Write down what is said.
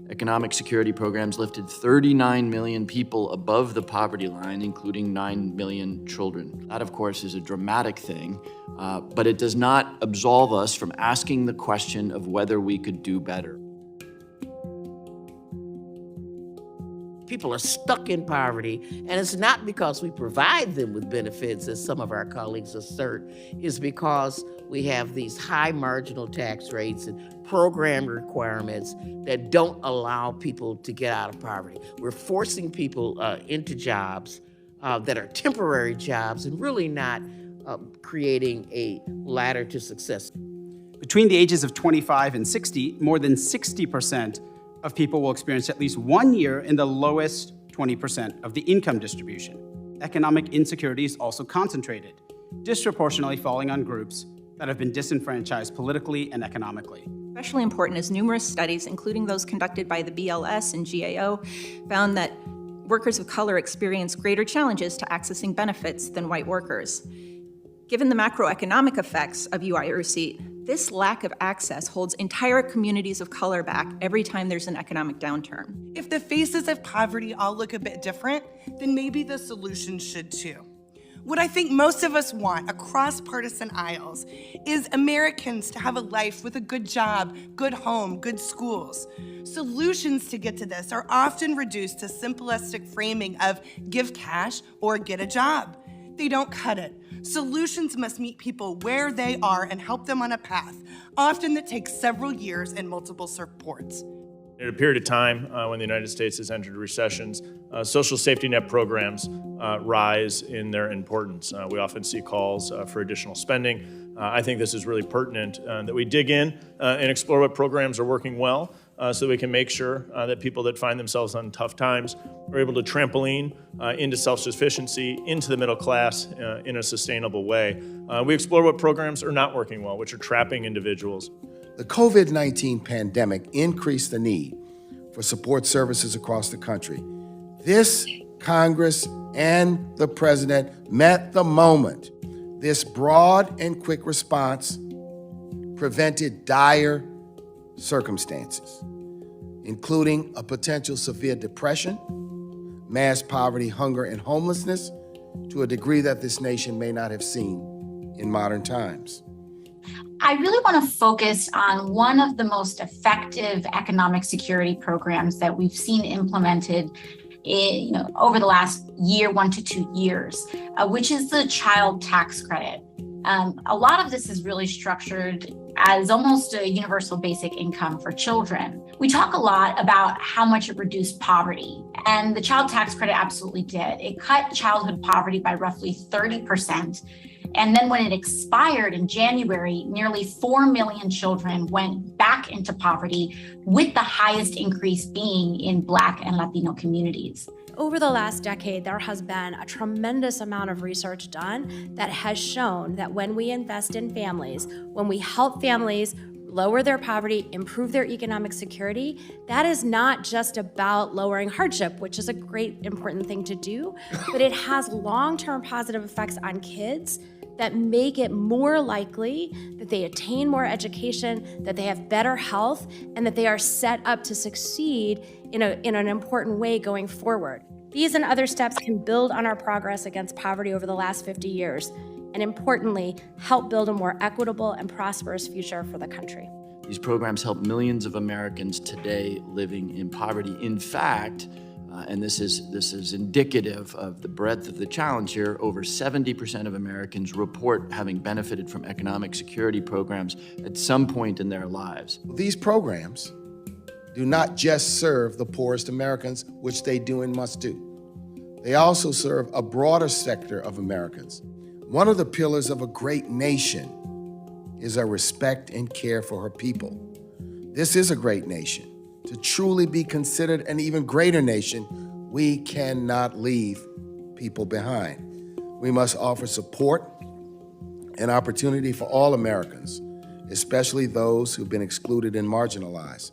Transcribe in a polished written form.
Economic security programs lifted 39 million people above the poverty line, including 9 million children. That, of course, is a dramatic thing, but it does not absolve us from asking the question of whether we could do better. People are stuck in poverty, and it's not because we provide them with benefits, as some of our colleagues assert. It's because we have these high marginal tax rates and program requirements that don't allow people to get out of poverty. We're forcing people into jobs that are temporary jobs and really not creating a ladder to success. Between the ages of 25 and 60, more than 60% of people will experience at least 1 year in the lowest 20% of the income distribution. Economic insecurity is also concentrated, disproportionately falling on groups that have been disenfranchised politically and economically. Especially important is numerous studies, including those conducted by the BLS and GAO, found that workers of color experience greater challenges to accessing benefits than white workers. Given the macroeconomic effects of UI receipt, this lack of access holds entire communities of color back every time there's an economic downturn. If the faces of poverty all look a bit different, then maybe the solution should too. What I think most of us want across partisan aisles is Americans to have a life with a good job, good home, good schools. Solutions to get to this are often reduced to simplistic framing of give cash or get a job. They don't cut it. Solutions must meet people where they are and help them on a path, often that takes several years and multiple supports. In a period of time when the United States has entered recessions, social safety net programs rise in their importance. We often see calls for additional spending. I think this is really pertinent that we dig in and explore what programs are working well so we can make sure that people that find themselves on tough times are able to trampoline into self-sufficiency, into the middle class in a sustainable way. We explore what programs are not working well, which are trapping individuals. The COVID-19 pandemic increased the need for support services across the country. This Congress and the President met the moment. This broad and quick response prevented dire circumstances, including a potential severe depression, mass poverty, hunger, and homelessness to a degree that this nation may not have seen in modern times. I really want to focus on one of the most effective economic security programs that we've seen implemented over the last year, 1 to 2 years, which is the child tax credit. A lot of this is really structured as almost a universal basic income for children. We talk a lot about how much it reduced poverty, and the child tax credit absolutely did. It cut childhood poverty by roughly 30%. And then when it expired in January, nearly 4 million children went back into poverty, with the highest increase being in Black and Latino communities. Over the last decade, there has been a tremendous amount of research done that has shown that when we invest in families, when we help families lower their poverty, improve their economic security, that is not just about lowering hardship, which is a great, important thing to do, but it has long-term positive effects on kids that make it more likely that they attain more education, that they have better health, and that they are set up to succeed in an important way going forward. These and other steps can build on our progress against poverty over the last 50 years, and importantly, help build a more equitable and prosperous future for the country. These programs help millions of Americans today living in poverty. In fact, and this is indicative of the breadth of the challenge here, over 70% of Americans report having benefited from economic security programs at some point in their lives. These programs do not just serve the poorest Americans, which they do and must do. They also serve a broader sector of Americans. One of the pillars of a great nation is a respect and care for her people. This is a great nation. To truly be considered an even greater nation, we cannot leave people behind. We must offer support and opportunity for all Americans, especially those who've been excluded and marginalized.